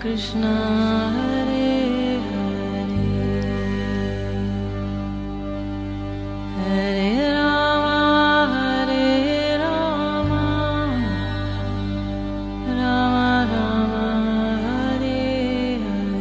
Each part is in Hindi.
Krishna Hare Hare Hare Rama Rama Rama Hare Hare।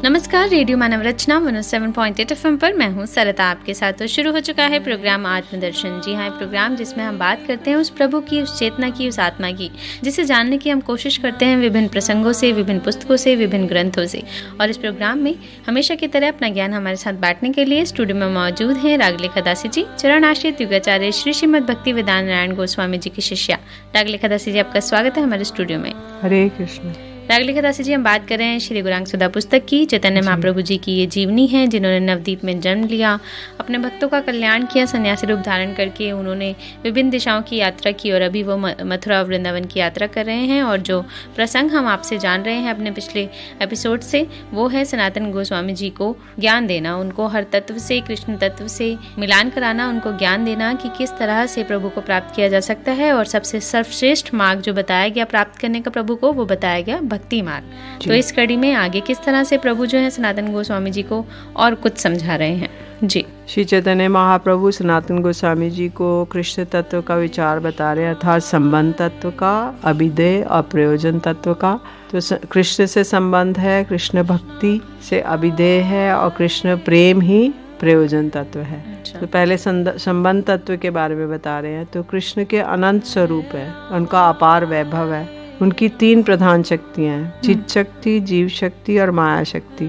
नमस्कार, रेडियो मानव रचना 107.8 FM पर मैं हूँ सरता आपके साथ। तो शुरू हो चुका है प्रोग्राम आत्मदर्शन। जी हाँ, प्रोग्राम जिसमें हम बात करते हैं उस प्रभु की, उस चेतना की, उस आत्मा की, जिसे जानने की हम कोशिश करते हैं विभिन्न प्रसंगों से, विभिन्न पुस्तकों से, विभिन्न ग्रंथों से। और इस प्रोग्राम में हमेशा की तरह अपना ज्ञान हमारे साथ बांटने के लिए स्टूडियो में मौजूद हैं रागलेखा दासी जी, चरण आश्रित युगाचार्य श्री श्रीमद भक्ति वेदांत नारायण गोस्वामी जी की शिष्या। रागलेखा दासी जी, आपका स्वागत है हमारे स्टूडियो में। हरे कृष्ण। रागलेखा दासी जी, हम बात कर रहे हैं श्री गौरांग सुधा पुस्तक की। चैतन्य महाप्रभु जी की ये जीवनी है, जिन्होंने नवदीप में जन्म लिया, अपने भक्तों का कल्याण किया, सन्यासी रूप धारण करके उन्होंने विभिन्न दिशाओं की यात्रा की और अभी वो मथुरा और वृंदावन की यात्रा कर रहे हैं। और जो प्रसंग हम आपसे जान रहे हैं अपने पिछले एपिसोड से, वो है सनातन गोस्वामी जी को ज्ञान देना, उनको हर तत्व से, कृष्ण तत्व से मिलान कराना, उनको ज्ञान देना कि किस तरह से प्रभु को प्राप्त किया जा सकता है। और सबसे सर्वश्रेष्ठ मार्ग जो बताया गया प्राप्त करने का प्रभु को, वो बताया गया भक्ति मार्ग। तो इस कड़ी में आगे किस तरह से प्रभु जो है सनातन गोस्वामी जी को और कुछ समझा रहे हैं। जी, श्री चैतन्य महाप्रभु सनातन गोस्वामी जी को कृष्ण तत्व का विचार बता रहे हैं, अर्थात संबंध तत्व का, अभिधेय और प्रयोजन तत्व का। तो कृष्ण से संबंध है, कृष्ण भक्ति से अभिधेय है और कृष्ण प्रेम ही प्रयोजन तत्व है। तो पहले संबंध तत्व के बारे में बता रहे हैं। तो कृष्ण के अनंत स्वरूप है, उनका अपार वैभव है, उनकी 3 प्रधान शक्तियां हैं, चित शक्ति, जीव शक्ति और माया शक्ति।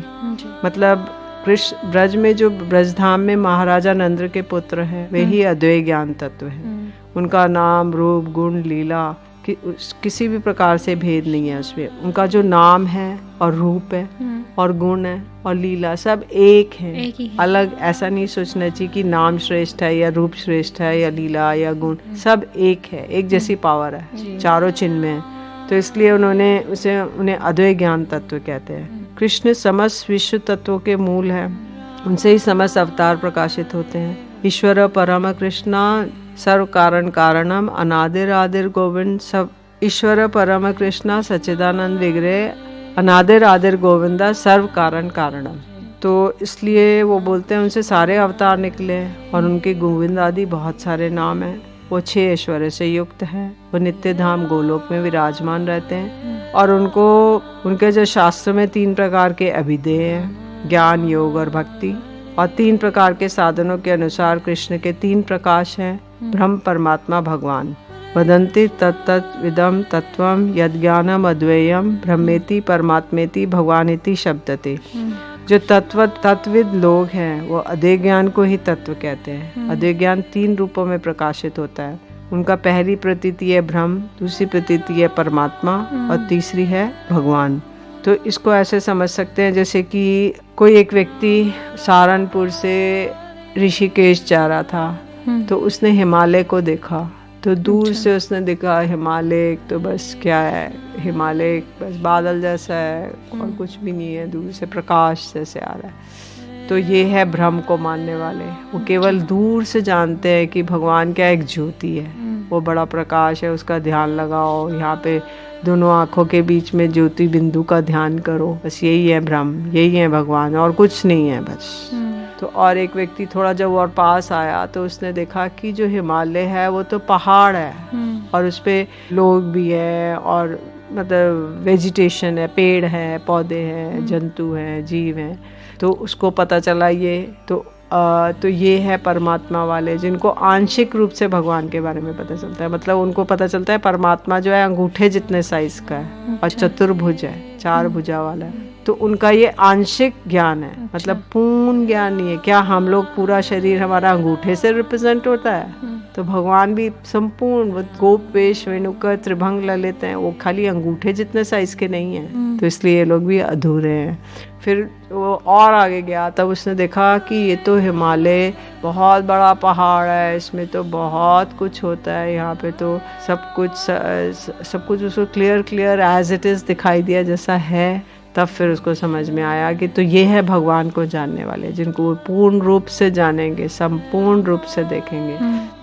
मतलब कृष्ण ब्रज में, जो ब्रजधाम में महाराजा नंद के पुत्र हैं, वे ही अद्वैय ज्ञान तत्व है। उनका नाम, रूप, गुण, लीला किसी भी प्रकार से भेद नहीं है उसमें। उनका जो नाम है और रूप है और गुण है और लीला सब एक है, अलग ऐसा नहीं सोचना चाहिए कि नाम श्रेष्ठ है या रूप श्रेष्ठ है या लीला या गुण, सब एक है, एक जैसी पावर है, चारों चिन्ह में है। तो इसलिए उन्हें अद्वैय ज्ञान तत्व कहते हैं। कृष्ण समस्त विश्व तत्वों के मूल है, उनसे ही समस्त अवतार प्रकाशित होते हैं। ईश्वर परम कृष्णा सर्व कारण कारणम अनादिर आदिर गोविंद। सब ईश्वर परम कृष्णा सच्चिदानंद विग्रह अनादिर आदिर गोविंदा सर्व कारण कारणम। तो इसलिए वो बोलते हैं उनसे सारे अवतार निकले और उनके गोविंद आदि बहुत सारे नाम हैं। वो 6 ऐश्वर्य से युक्त है, वो नित्य धाम गोलोक में विराजमान रहते हैं। और उनके जो शास्त्र में 3 प्रकार के अभिधेय हैं, ज्ञान, योग और भक्ति। और 3 प्रकार के साधनों के अनुसार कृष्ण के 3 प्रकाश हैं, ब्रह्म, परमात्मा, भगवान। वदन्ति तत्तत् विदम तत्वम यद ज्ञानम अद्वैयम ब्रह्मेति परमात्मेति भगवानेति शब्दते। जो तत्वविद लोग हैं वो अद्वैय ज्ञान को ही तत्व कहते हैं। अद्वैय ज्ञान 3 रूपों में प्रकाशित होता है। उनका पहली प्रतीति है ब्रह्म, दूसरी प्रतीति है परमात्मा और तीसरी है भगवान। तो इसको ऐसे समझ सकते हैं जैसे कि कोई एक व्यक्ति सहारनपुर से ऋषिकेश जा रहा था, तो उसने हिमालय को देखा। तो दूर से उसने देखा हिमालय तो बस क्या है, हिमालय बस बादल जैसा है और कुछ भी नहीं है, दूर से प्रकाश जैसे आ रहा है। तो ये है भ्रम को मानने वाले। वो केवल दूर से जानते हैं कि भगवान क्या एक ज्योति है, वो बड़ा प्रकाश है, उसका ध्यान लगाओ, यहाँ पे दोनों आँखों के बीच में ज्योति बिंदु का ध्यान करो, बस यही है भ्रम, यही है भगवान और कुछ नहीं है बस। तो और एक व्यक्ति थोड़ा जब और पास आया तो उसने देखा कि जो हिमालय है वो तो पहाड़ है और उस पे लोग भी है और मतलब वेजिटेशन है, पेड़ है, पौधे हैं, जंतु हैं, जीव हैं। तो उसको पता चला ये तो ये है परमात्मा वाले, जिनको आंशिक रूप से भगवान के बारे में पता चलता है। मतलब उनको पता चलता है परमात्मा जो है अंगूठे जितने साइज का है और चतुर्भुज है, 4 भुजा वाला है। तो उनका ये आंशिक ज्ञान है, मतलब पूर्ण ज्ञान नहीं है। क्या हम लोग पूरा शरीर हमारा अंगूठे से रिप्रेजेंट होता है? तो भगवान भी संपूर्ण गोप वेश वेणुकर त्रिभंग ललित हैं, वो खाली अंगूठे जितने साइज के नहीं हैं। तो इसलिए ये लोग भी अधूरे हैं। फिर वो और आगे गया तब उसने देखा कि ये तो हिमालय बहुत बड़ा पहाड़ है, इसमें तो बहुत कुछ होता है, यहाँ पे तो सब कुछ उसको क्लियर एज इट इज दिखाई दिया जैसा है। तब फिर उसको समझ में आया कि तो ये है भगवान को जानने वाले, जिनको वो पूर्ण रूप से जानेंगे, संपूर्ण रूप से देखेंगे।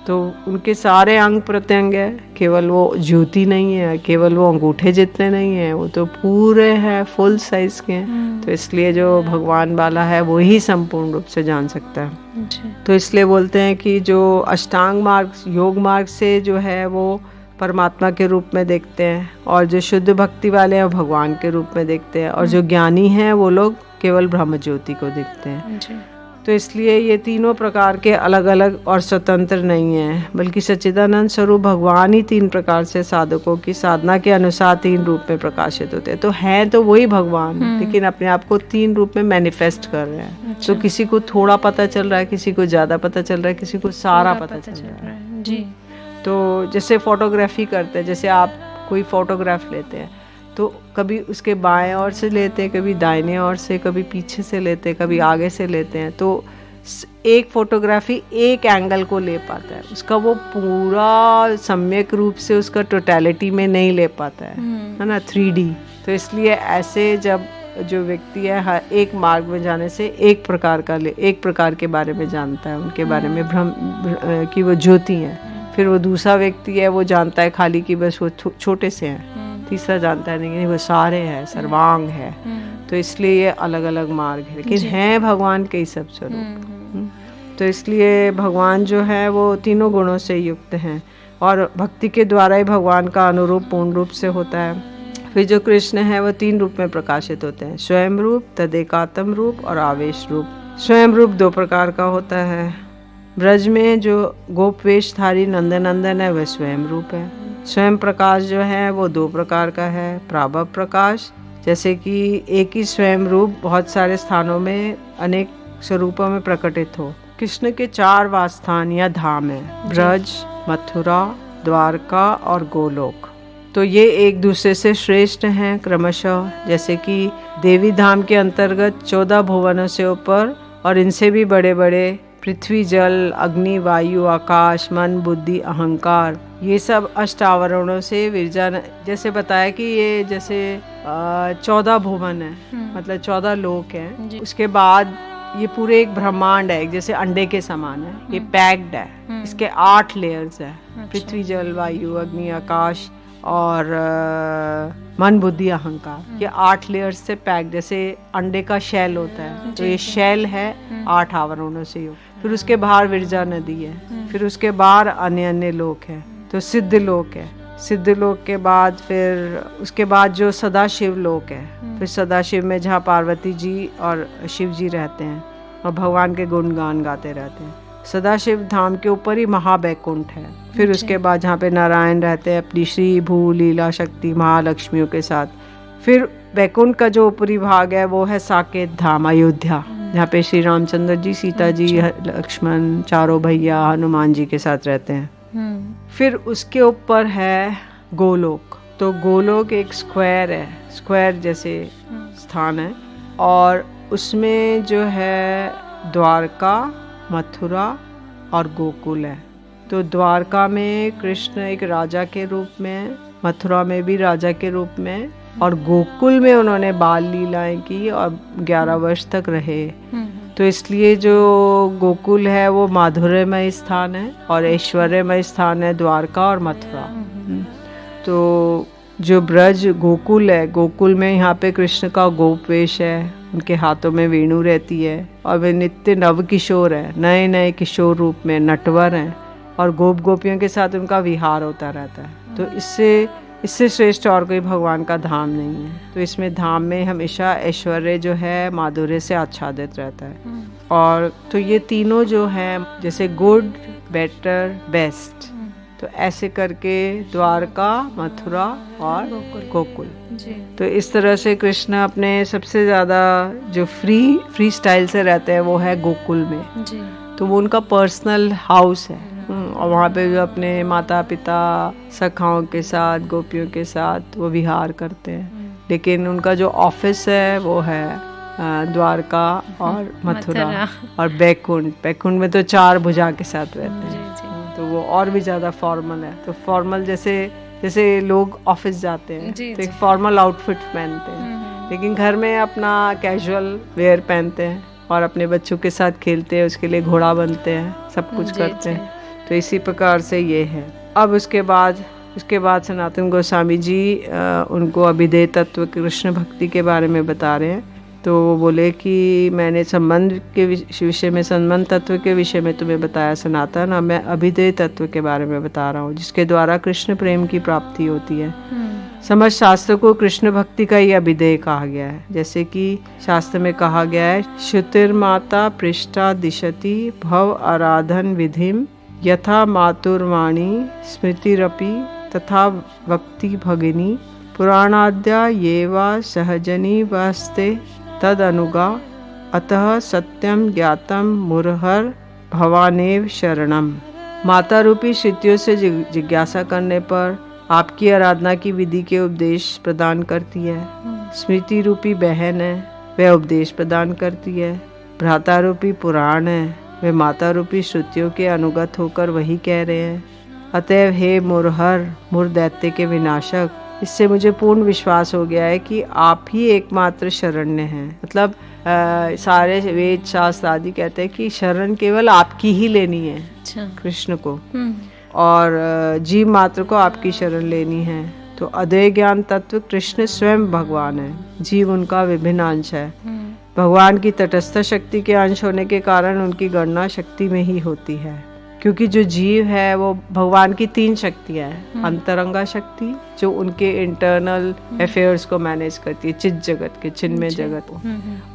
तो उनके सारे अंग प्रत्यंग है, केवल वो ज्योति नहीं है, केवल वो अंगूठे जितने नहीं है, वो तो पूरे हैं, फुल साइज के हैं। तो इसलिए जो भगवान वाला है वो ही संपूर्ण रूप से जान सकता है। तो इसलिए बोलते हैं कि जो अष्टांग मार्ग, योग मार्ग से जो है वो परमात्मा के रूप में देखते हैं, और जो शुद्ध भक्ति वाले हैं वो भगवान के रूप में देखते हैं, और जो ज्ञानी हैं वो लोग केवल ब्रह्म ज्योति को देखते हैं। तो इसलिए ये तीनों प्रकार के अलग अलग और स्वतंत्र नहीं हैं, बल्कि सच्चिदानंद स्वरूप भगवान ही तीन प्रकार से साधकों की साधना के अनुसार तीन रूप में प्रकाशित होते हैं। तो हैं तो वही भगवान, लेकिन अपने आप को तीन रूप में मैनिफेस्ट कर रहे हैं। तो किसी को थोड़ा पता चल रहा है, किसी को ज़्यादा पता चल रहा है, किसी को सारा पता चल रहा है जी। तो जैसे फोटोग्राफी करते हैं, जैसे आप कोई फोटोग्राफ लेते हैं तो कभी उसके बाएं ओर से लेते हैं, कभी दाहिने ओर से, कभी पीछे से लेते हैं, कभी आगे से लेते हैं। तो एक फोटोग्राफी एक एंगल को ले पाता है, उसका वो पूरा सम्यक रूप से उसका टोटलिटी में नहीं ले पाता है ना, 3D। तो इसलिए ऐसे जब जो व्यक्ति है हर एक मार्ग में जाने से एक प्रकार के बारे में जानता है, उनके बारे में ब्रह्म की वो ज्योति है। फिर वो दूसरा व्यक्ति है वो जानता है खाली कि बस वो छोटे से हैं, तीसरा जानता है नहीं वो सारे हैं, सर्वांग है। तो इसलिए ये अलग अलग मार्ग है, लेकिन हैं भगवान के ही सब स्वरूप। तो इसलिए भगवान जो है वो तीनों गुणों से युक्त हैं, और भक्ति के द्वारा ही भगवान का अनुरूप पूर्ण रूप से होता है। फिर जो कृष्ण है वो तीन रूप में प्रकाशित होते हैं, स्वयं रूप, तदेकात्म रूप और आवेश रूप। स्वयं रूप दो प्रकार का होता है। ब्रज में जो गोप वेशधारी नंदन है वह स्वयं रूप है। स्वयं प्रकाश जो है वो दो प्रकार का है, प्राभव प्रकाश, जैसे कि एक ही स्वयं रूप बहुत सारे स्थानों में अनेक स्वरूपों में प्रकटित हो। कृष्ण के 4 वासस्थान या धाम है, ब्रज, मथुरा, द्वारका और गोलोक। तो ये एक दूसरे से श्रेष्ठ हैं क्रमशः, जैसे कि देवी धाम के अंतर्गत 14 भुवनों से ऊपर और इनसे भी बड़े बड़े पृथ्वी, जल, अग्नि, वायु, आकाश, मन, बुद्धि, अहंकार, ये सब अष्टावरणों से विरजा, जैसे बताया कि ये जैसे 14 भुवन है, मतलब 14 लोक हैं। उसके बाद ये पूरे एक ब्रह्मांड है, जैसे अंडे के समान है, ये पैक्ड है, इसके 8 लेयर्स है, पृथ्वी, जल, वायु, अग्नि, आकाश और मन, बुद्धि, अहंकार, ये 8 लेयर्स से पैक, जैसे अंडे का शेल होता है, तो ये शेल है 8 आवरणों से युक्त। फिर उसके बाहर विरजा नदी है, फिर उसके बाहर अन्य अन्य लोक है, तो सिद्ध लोक है। सिद्ध लोक के बाद फिर उसके बाद जो सदाशिव लोक है, फिर सदाशिव में जहाँ पार्वती जी और शिव जी रहते हैं और भगवान के गुणगान गाते रहते हैं। सदाशिव धाम के ऊपर ही महावैकुंठ है। फिर उसके बाद जहाँ पे नारायण रहते हैं अपनी श्री भू लीला शक्ति महालक्ष्मियों के साथ। फिर वैकुंठ का जो ऊपरी भाग है वो है साकेत धाम, अयोध्या, जहाँ पे श्री रामचंद्र जी, सीता जी, लक्ष्मण, चारों भैया, हनुमान जी के साथ रहते हैं। फिर उसके ऊपर है गोलोक। तो गोलोक एक स्क्वायर है, स्क्वायर जैसे स्थान है, और उसमें जो है द्वारका, मथुरा और गोकुल है। तो द्वारका में कृष्ण एक राजा के रूप में, मथुरा में भी राजा के रूप में, और गोकुल में उन्होंने बाल लीलाएं की और 11 वर्ष तक रहे। तो इसलिए जो गोकुल है वो माधुर्यमय स्थान है और ऐश्वर्यमय स्थान है द्वारका और मथुरा। तो जो ब्रज गोकुल है, गोकुल में यहाँ पे कृष्ण का गोप वेश है, उनके हाथों में वेणु रहती है और वे नित्य नव किशोर है, नए नए किशोर रूप में नटवर हैं, और गोप गोपियों के साथ उनका विहार होता रहता है। तो इससे श्रेष्ठ और कोई भगवान का धाम नहीं है। तो इसमें धाम में हमेशा ऐश्वर्य जो है माधुर्य से आच्छादित रहता है। और तो ये तीनों जो हैं जैसे गुड, बेटर, बेस्ट, तो ऐसे करके द्वारका, मथुरा और गोकुल। तो इस तरह से कृष्ण अपने सबसे ज़्यादा जो फ्री स्टाइल से रहते हैं वो है गोकुल में। तो वो उनका पर्सनल हाउस है, और वहाँ पे जो अपने माता पिता सखाओं के साथ, गोपियों के साथ वो विहार करते हैं। लेकिन उनका जो ऑफिस है वो है द्वारका और मथुरा और बैकुंठ में तो 4 भुजा के साथ रहते हैं। तो वो और भी ज़्यादा फॉर्मल है। तो फॉर्मल जैसे लोग ऑफिस जाते हैं तो एक फॉर्मल आउटफिट पहनते हैं, लेकिन घर में अपना कैजुअल वेयर पहनते हैं और अपने बच्चों के साथ खेलते हैं, उसके लिए घोड़ा बनते हैं, सब कुछ करते हैं। तो इसी प्रकार से ये है। अब उसके बाद सनातन गोस्वामी जी उनको अभिधेय तत्व कृष्ण भक्ति के बारे में बता रहे हैं। तो वो बोले कि मैंने संबंध के विषय में, संबंध तत्व के विषय में तुम्हें बताया सनातन, अब मैं अभिधेय तत्व के बारे में बता रहा हूँ, जिसके द्वारा कृष्ण प्रेम की प्राप्ति होती है। समस्त शास्त्र को कृष्ण भक्ति का ही अभिधेय कहा गया है। जैसे कि शास्त्र में कहा गया है, श्रुतिर्माता पृष्ठा दिशति भव आराधन विधिम यथा मातुर्वाणी स्मृतिरपि तथा भक्ति भगिनी पुराणाद्या ये वा सहजनी वस्ते तद अनुगा अतः सत्यम ज्ञातम मुरहर भवानेव शरणम। माता रूपी श्रुतियों से जिज्ञासा करने पर आपकी आराधना की विधि के उपदेश प्रदान करती है। स्मृति रूपी बहन है, वह उपदेश प्रदान करती है। भ्राता रूपी पुराण है, वे माता रूपी श्रुतियों के अनुगत होकर वही कह रहे हैं। अतएव हे मुरहर, मुर दैत्य के विनाशक, इससे मुझे पूर्ण विश्वास हो गया है कि आप ही एकमात्र शरण्य हैं। मतलब सारे वेद शास्त्र आदि कहते हैं कि शरण केवल आपकी ही लेनी है। अच्छा। कृष्ण को और जीव मात्र को आपकी शरण लेनी है। तो अद्वैत ज्ञान तत्व कृष्ण स्वयं भगवान है, जीव उनका विभिन्न अंश है। भगवान की तटस्थ शक्ति के अंश होने के कारण उनकी गणना शक्ति में ही होती है, क्योंकि जो जीव है वो भगवान की 3 शक्तियां हैं। अंतरंगा शक्ति जो उनके इंटरनल अफेयर्स को मैनेज करती है, चित जगत के, चिन्मय जगत को,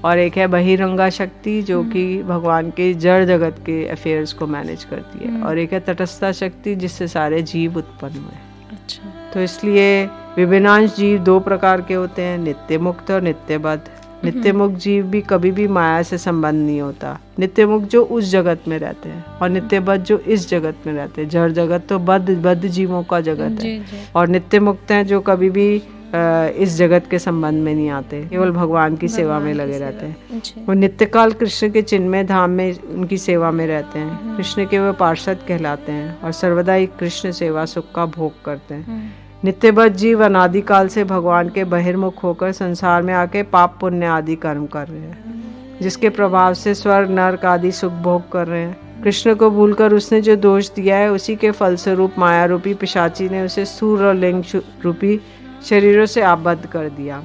और एक है बहिरंगा शक्ति जो कि भगवान के जड़ जगत के अफेयर्स को मैनेज करती है, और एक है तटस्था शक्ति जिससे सारे जीव उत्पन्न हुए। अच्छा। तो इसलिए विभिन्नांश जीव 2 प्रकार के होते हैं, नित्य मुक्त और नित्यबद्ध। नित्य मुक्त जीव भी कभी भी माया से संबंध नहीं होता। नित्य मुक्त जो उस जगत में रहते हैं, और नित्यबद्ध जो इस जगत में रहते हैं। जड़ जगत तो बद्ध जीवों का जगत है, और नित्य मुक्त हैं जो कभी भी इस जगत के संबंध में नहीं आते, केवल भगवान की सेवा में लगे रहते हैं। वो नित्यकाल कृष्ण के चिन्मय धाम में उनकी सेवा में रहते हैं। कृष्ण के वो पार्षद कहलाते हैं और सर्वदा ही कृष्ण सेवा सुख का भोग करते हैं। नित्यबद्ध जीव अनादिकाल से भगवान के बहिर्मुख होकर संसार में आके पाप पुण्य आदि कर्म कर रहे हैं, जिसके प्रभाव से स्वर्ग नरक आदि सुख भोग कर रहे हैं। कृष्ण को भूलकर उसने जो दोष दिया है, उसी के फलस्वरूप माया रूपी पिशाची ने उसे स्थूल और लिंग रूपी शरीरों से आबद्ध कर दिया।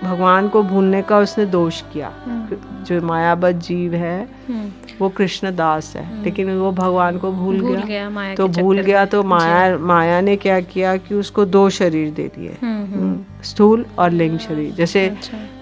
भगवान को भूलने का उसने दोष किया। जो मायाबद्ध जीव है वो कृष्ण दास है, लेकिन वो भगवान को भूल गया माया तो भूल गया तो माया ने क्या किया कि उसको 2 शरीर दे दिए, स्थूल और लिंग शरीर। जैसे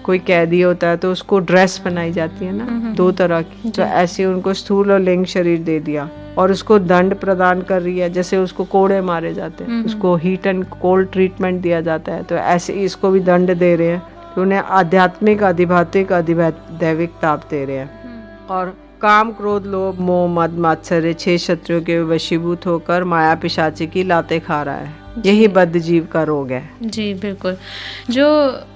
कोई कैदी होता है तो उसको ड्रेस बनाई जाती है ना 2 तरह की, तो ऐसे उनको स्थूल और लिंग शरीर दे दिया, और उसको दंड प्रदान कर रही है। जैसे उसको कोड़े मारे जाते हैं, उसको हीट एंड कोल्ड ट्रीटमेंट दिया जाता है, तो ऐसे इसको भी दंड दे रहे हैं। तो उन्हें आध्यात्मिक, अधिभौतिक, अधिदैविक ताप दे रहे हैं। और काम, क्रोध, लोभ, मोह, मद, मात्सर्य 6 शत्रुओं के वशीभूत होकर माया पिशाची की लातें खा रहा है। यही बद्ध जीव का रोग है। जी बिल्कुल। जो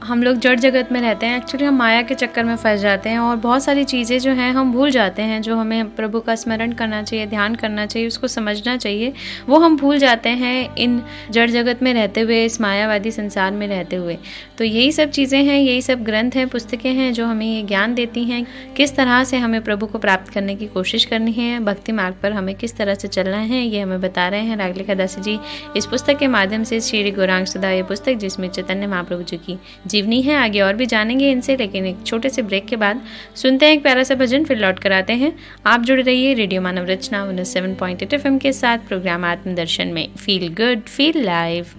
हम लोग जड़ जगत में रहते हैं, एक्चुअली हम माया के चक्कर में फंस जाते हैं, और बहुत सारी चीज़ें जो हैं हम भूल जाते हैं, जो हमें प्रभु का स्मरण करना चाहिए, ध्यान करना चाहिए, उसको समझना चाहिए, वो हम भूल जाते हैं इन जड़ जगत में रहते हुए, इस मायावादी संसार में रहते हुए। तो यही सब चीज़ें हैं, यही सब ग्रंथ हैं, पुस्तकें हैं जो हमें ये ज्ञान देती हैं किस तरह से हमें प्रभु को प्राप्त करने की कोशिश करनी है, भक्ति मार्ग पर हमें किस तरह से चलना है, ये हमें बता रहे हैं रागलिका दास जी इस पुस्तक के माध्यम से। श्री गौरांग सुधा ये पुस्तक जिसमें चैतन्य महाप्रभु जी की जीवनी है। आगे और भी जानेंगे इनसे, लेकिन एक छोटे से ब्रेक के बाद सुनते हैं एक प्यारा सा भजन, फिर लौट कर आते हैं। आप जुड़े रहिए रेडियो मानव रचना 107.8 FM के साथ प्रोग्राम आत्मदर्शन में। Feel good, feel live.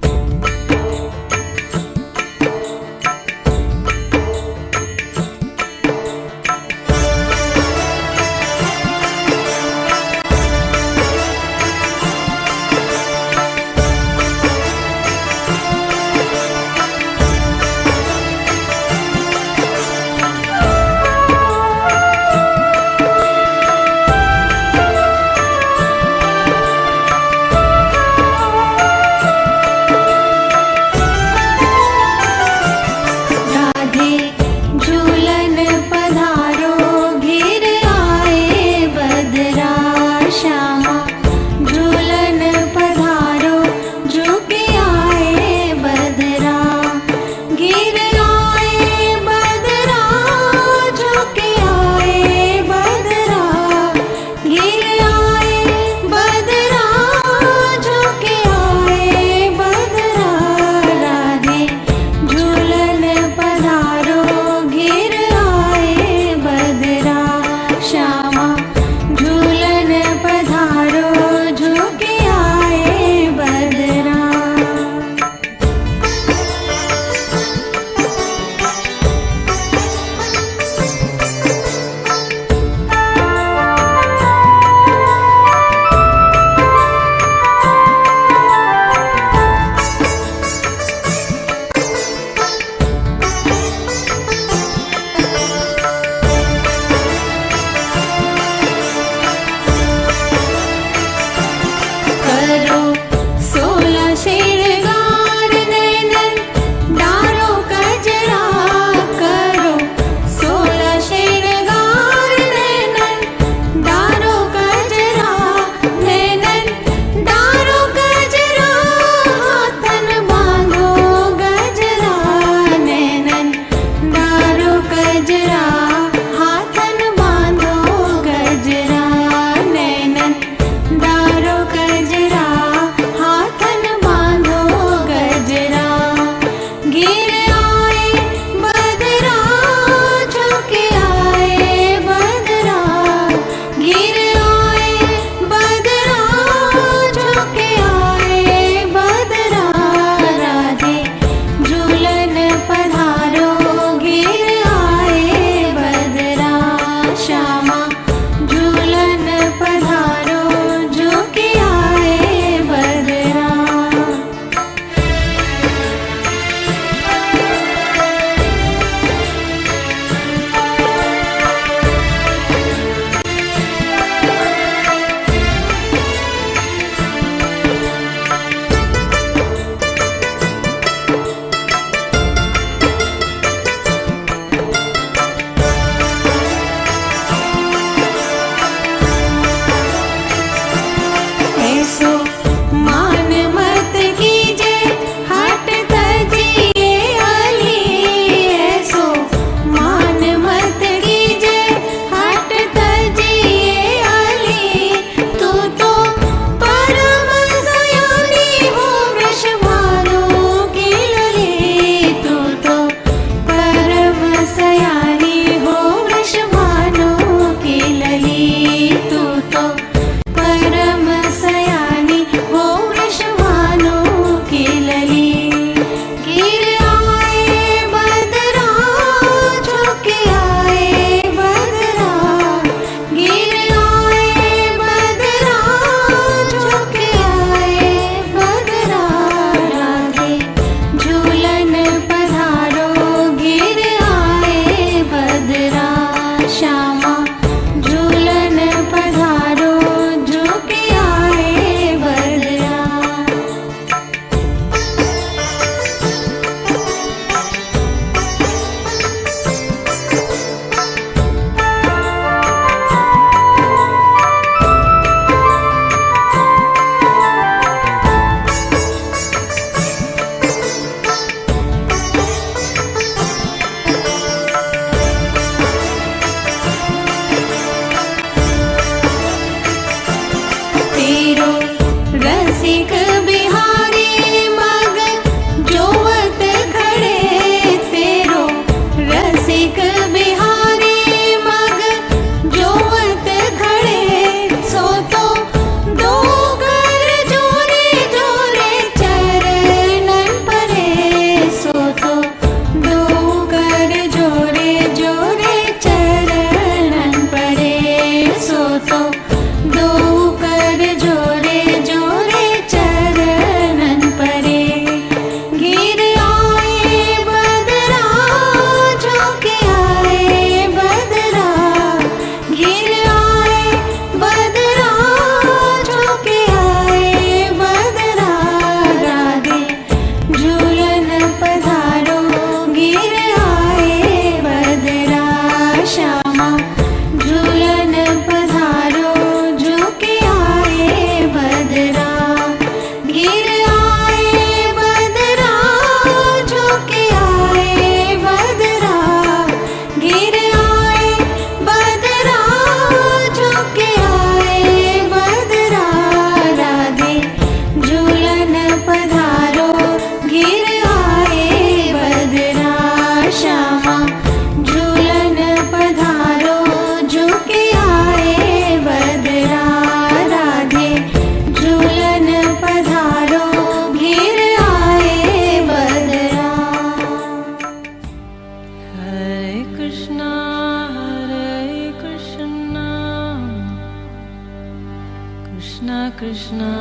Krishna Krishna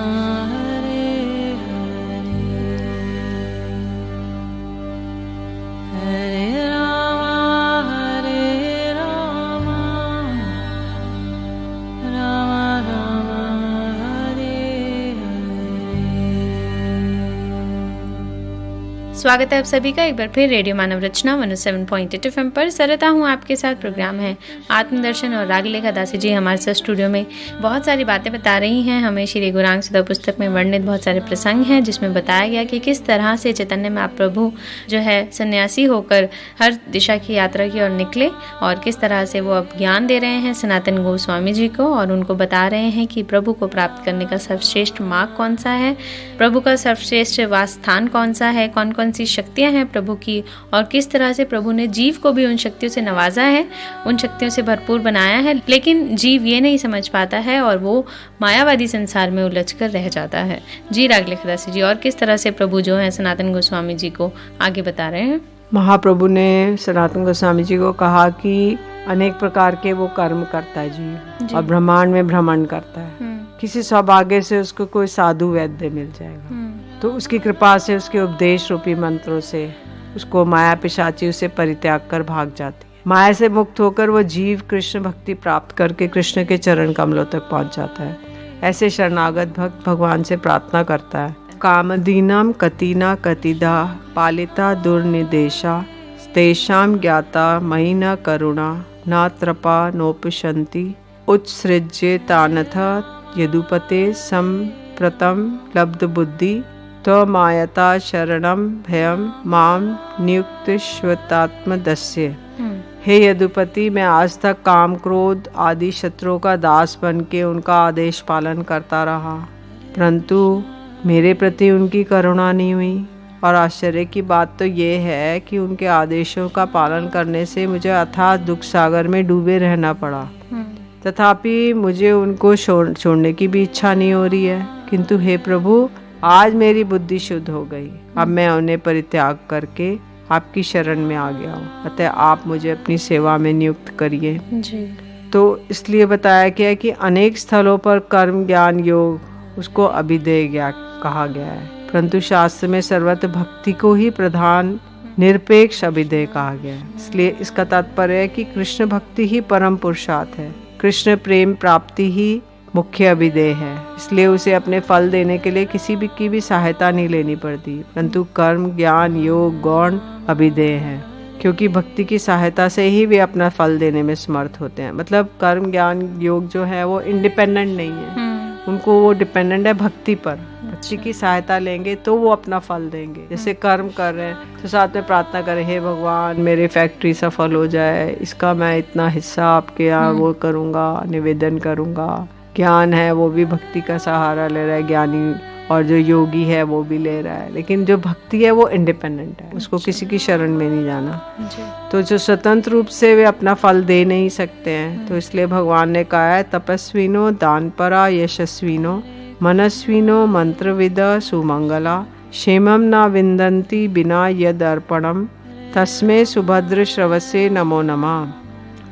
Hare Hare Hare Rama Rama Rama Hare Hare। स्वागत है आप सभी का एक बार फिर रेडियो मानव रचना 107.8 FM पर। सरता हूँ आपके साथ। प्रोग्राम है आत्मदर्शन और रागलेखा दासी जी हमारे साथ स्टूडियो में बहुत सारी बातें बता रही हैं हमें। श्री गुरांग सुधा पुस्तक में वर्णित बहुत सारे प्रसंग हैं जिसमें बताया गया कि किस तरह से चैतन्य महाप्रभु जो है सन्यासी होकर हर दिशा की यात्रा की ओर निकले और किस तरह से वो अब ज्ञान दे रहे हैं सनातन गोस्वामी जी को और उनको बता रहे हैं कि प्रभु को प्राप्त करने का सर्वश्रेष्ठ मार्ग कौन सा है, प्रभु का सर्वश्रेष्ठ वास स्थान कौन सा है, कौन कौन सी शक्तियां हैं प्रभु की और किस तरह से प्रभु ने जीव को भी उन शक्तियों से नवाजा है, उन शक्तियों से भरपूर बनाया है। लेकिन जीव ये नहीं समझ पाता है और वो मायावादी संसार में उलझकर रह जाता है। जी रागलेखा दासी जी, और किस तरह से प्रभु जो है सनातन गोस्वामी जी को आगे बता रहे हैं। महाप्रभु ने सनातन गोस्वामी जी को कहा कि अनेक प्रकार के वो कर्म करता है जी और ब्रह्मांड में भ्रमण करता है। किसी सौभाग्य से उसको कोई साधु वैद्य मिल जाएगा तो उसकी कृपा से, उसके उपदेश रूपी मंत्रों से उसको माया पिशाची उसे परित्याग कर भाग जाती है। माया से मुक्त होकर वो जीव कृष्ण भक्ति प्राप्त करके कृष्ण के चरण कमलों तक पहुंच जाता है। ऐसे शरणागत भक्त भगवान से प्रार्थना करता है, कामदीनाम कतिना कतिदा पालिता दुर्निदेशा तेषाम ज्ञाता मयि न करुणा न त्रपा नोपशन्ति उत्सृज्ये तानथ यदुपते संप्रतम लब्ध बुद्धि त्वमायता शरणम भयम माम नियुक्तश्वतात्मदस्य। हे यदुपति, मैं आज तक काम क्रोध आदि शत्रुओं का दास बन के उनका आदेश पालन करता रहा, परंतु मेरे प्रति उनकी करुणा नहीं हुई। और आश्चर्य की बात तो ये है कि उनके आदेशों का पालन करने से मुझे अथाह दुख सागर में डूबे रहना पड़ा। तथापि मुझे उनको छोड़ने की भी इच्छा नहीं हो रही है। किंतु हे प्रभु, आज मेरी बुद्धि शुद्ध हो गई। अब मैं उन्हें परित्याग करके आपकी शरण में आ गया हूँ, अतः आप मुझे अपनी सेवा में नियुक्त करिए। तो इसलिए बताया गया कि अनेक स्थलों पर कर्म ज्ञान योग उसको अभिधेय कहा गया है, परंतु शास्त्र में सर्वत्र भक्ति को ही प्रधान निरपेक्ष अभिधेय कहा गया है। इसलिए इसका तात्पर्य है कि कृष्ण भक्ति ही परम पुरुषार्थ है, कृष्ण प्रेम प्राप्ति ही मुख्य अभिधेय है। इसलिए उसे अपने फल देने के लिए किसी भी की भी सहायता नहीं लेनी पड़ती, परंतु कर्म ज्ञान योग गौण अभिधेय है, क्योंकि भक्ति की सहायता से ही वे अपना फल देने में समर्थ होते हैं। मतलब कर्म ज्ञान योग जो है वो इंडिपेंडेंट नहीं है, उनको वो डिपेंडेंट है भक्ति पर। भक्ति की सहायता लेंगे तो वो अपना फल देंगे। जैसे कर्म कर रहे हैं तो साथ में प्रार्थना करें, हे भगवान मेरी फैक्ट्री सफल हो जाए, इसका मैं इतना हिस्सा आपके यहाँ वो करूँगा, निवेदन करूँगा। ज्ञान है वो भी भक्ति का सहारा ले रहा है ज्ञानी, और जो योगी है वो भी ले रहा है। लेकिन जो भक्ति है वो इंडिपेंडेंट है, उसको किसी की शरण में नहीं जाना। तो जो स्वतंत्र रूप से वे अपना फल दे नहीं सकते हैं, तो इसलिए भगवान ने कहा है, तपस्विनो दानपरा यशस्विनो मनस्विनो मंत्रविद सुमंगला क्षेमम न विंदन्ति बिना यद अर्पणम तस्मे सुभद्र श्रवसे नमो नमः।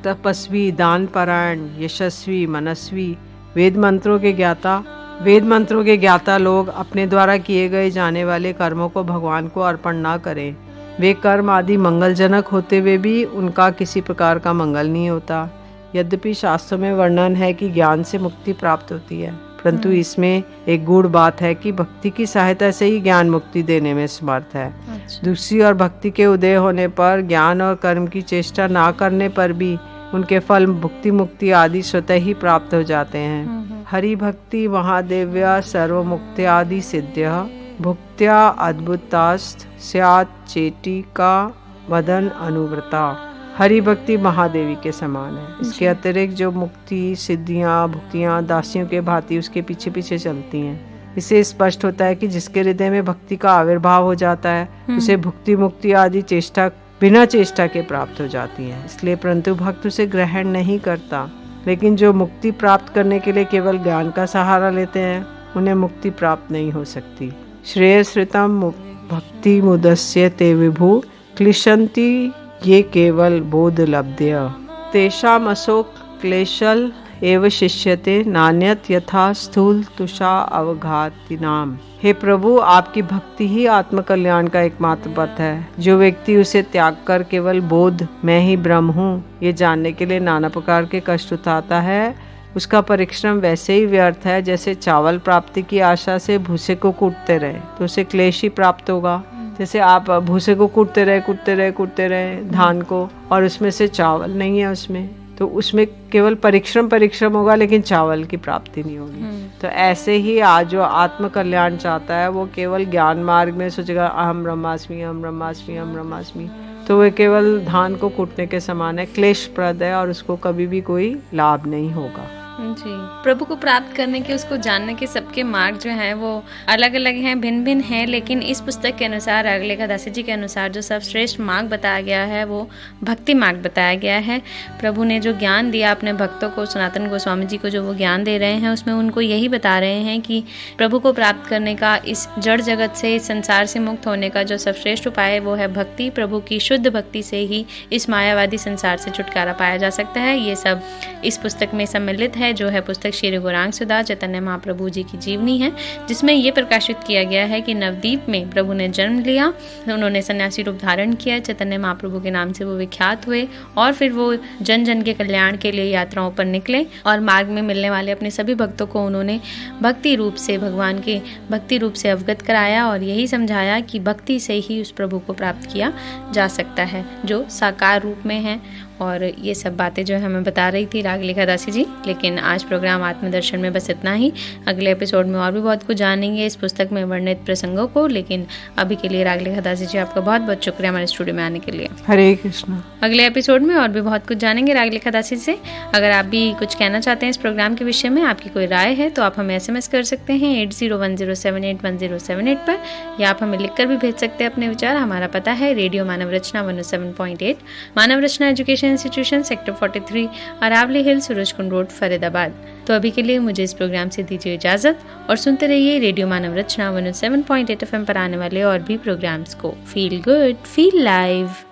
तपस्वी, दानपरायण, यशस्वी, मनस्वी, वेद मंत्रों के ज्ञाता लोग अपने द्वारा किए गए जाने वाले कर्मों को भगवान को अर्पण ना करें। वे कर्म आदि मंगलजनक होते हुए भी उनका किसी प्रकार का मंगल नहीं होता। यद्यपि शास्त्रों में वर्णन है कि ज्ञान से मुक्ति प्राप्त होती है, परंतु इसमें एक गूढ़ बात है कि भक्ति की सहायता से ही ज्ञान मुक्ति देने में समर्थ है। दूसरी ओर भक्ति के उदय होने पर ज्ञान और कर्म की चेष्टा ना करने पर भी उनके फल भुक्ति मुक्ति आदि स्वतः ही प्राप्त हो जाते हैं। हरि भक्ति महादेव्या सर्व मुक्ति आदि सिद्ध्य भुक्त्या अद्भुतास्त स्यात् चेटी का वदन अनुव्रता। हरि भक्ति महादेवी के समान है। इसके अतिरिक्त जो मुक्ति सिद्धियां भुक्तियां दासियों के भांति उसके पीछे पीछे चलती हैं। इससे स्पष्ट होता है कि जिसके हृदय में भक्ति का आविर्भाव हो जाता है उसे भुक्ति मुक्ति आदि चेष्टा बिना चेष्टा के प्राप्त हो जाती है। इसलिए परंतु भक्त उसे ग्रहण नहीं करता, लेकिन जो मुक्ति प्राप्त करने के लिए केवल ज्ञान का सहारा लेते हैं उन्हें मुक्ति प्राप्त नहीं हो सकती। श्रेयश्रितम भक्ति मुदस्य ते विभु क्लिशंति ये केवल बोध लब्ध्य तेषाम अशोक क्लेशल एव शिष्यते नान्यत यथा स्थूल तुषा अवघाति नाम। हे प्रभु, आपकी भक्ति ही आत्म कल्याण का एकमात्र पथ है। जो व्यक्ति उसे त्याग कर केवल बोध मैं ही ब्रह्म हूँ ये जानने के लिए नाना प्रकार के कष्ट उठाता है, उसका परिश्रम वैसे ही व्यर्थ है जैसे चावल प्राप्ति की आशा से भूसे को कूटते रहे तो उसे क्लेश ही प्राप्त होगा। जैसे आप भूसे को कूटते रहे धान को, और उसमें से चावल नहीं है उसमें, तो उसमें केवल परिश्रम होगा लेकिन चावल की प्राप्ति नहीं होगी। तो ऐसे ही आज जो आत्म कल्याण चाहता है वो केवल ज्ञान मार्ग में सोचेगा अहम ब्रह्मास्मि अहम ब्रह्मास्मि अहम ब्रह्मास्मि, तो वह केवल धान को कूटने के समान है, क्लेशप्रद है और उसको कभी भी कोई लाभ नहीं होगा। जी, प्रभु को प्राप्त करने के, उसको जानने के सबके मार्ग जो हैं वो अलग अलग हैं, भिन्न भिन्न हैं, लेकिन इस पुस्तक के अनुसार, अगलेखा दासी जी के अनुसार जो सर्वश्रेष्ठ मार्ग बताया गया है वो भक्ति मार्ग बताया गया है। प्रभु ने जो ज्ञान दिया अपने भक्तों को, सनातन गोस्वामी जी को जो वो ज्ञान दे रहे हैं उसमें उनको यही बता रहे हैं कि प्रभु को प्राप्त करने का, इस जड़ जगत से, इस संसार से मुक्त होने का जो सर्वश्रेष्ठ उपाय है वो है भक्ति। प्रभु की शुद्ध भक्ति से ही इस मायावादी संसार से छुटकारा पाया जा सकता है। ये सब इस पुस्तक में सम्मिलित है, जो है पुस्तक श्री गौरांग सुधा चैतन्य महाप्रभु जी की जीवनी है, जिसमें ये प्रकाशित किया गया है कि नवद्वीप में प्रभु ने जन्म लिया, उन्होंने सन्यासी रूप धारण किया, चैतन्य महाप्रभु के नाम से वो विख्यात हुए और फिर वो जन जन के कल्याण के लिए यात्राओं पर निकले और मार्ग में मिलने वाले अपने सभी भक्तों को उन्होंने भक्ति रूप से, भगवान के भक्ति रूप से अवगत कराया और यही समझाया कि भक्ति से ही उस प्रभु को प्राप्त किया जा सकता है जो साकार रूप में है। और ये सब बातें जो हमें बता रही थी रागलेखा दासी जी। लेकिन आज प्रोग्राम आत्मदर्शन में बस इतना ही। अगले एपिसोड में और भी बहुत कुछ जानेंगे इस पुस्तक में वर्णित प्रसंगों को, लेकिन अभी के लिए रागलेखा दासी जी आपका बहुत बहुत शुक्रिया हमारे स्टूडियो में आने के लिए। हरे कृष्णा। अगले एपिसोड में और भी बहुत कुछ जानेंगे रागलेखा दासी से। अगर आप भी कुछ कहना चाहते हैं इस प्रोग्राम के विषय में, आपकी कोई राय है तो आप हमें SMS कर सकते हैं 8010781078 पर, या आप हमें लिखकर भी भेज सकते हैं अपने विचार। हमारा पता है रेडियो मानव रचना 107.8 मानव रचना एजुकेशन इंस्टीट्यूशन, सेक्टर 43, अरावली हिल, सूरजकुंड रोड, फरीदाबाद। तो अभी के लिए मुझे इस प्रोग्राम से दीजिए इजाजत और सुनते रहिए रेडियो मानव रचना 107.8 FM पर आने वाले और भी प्रोग्राम्स को। Feel good, feel live.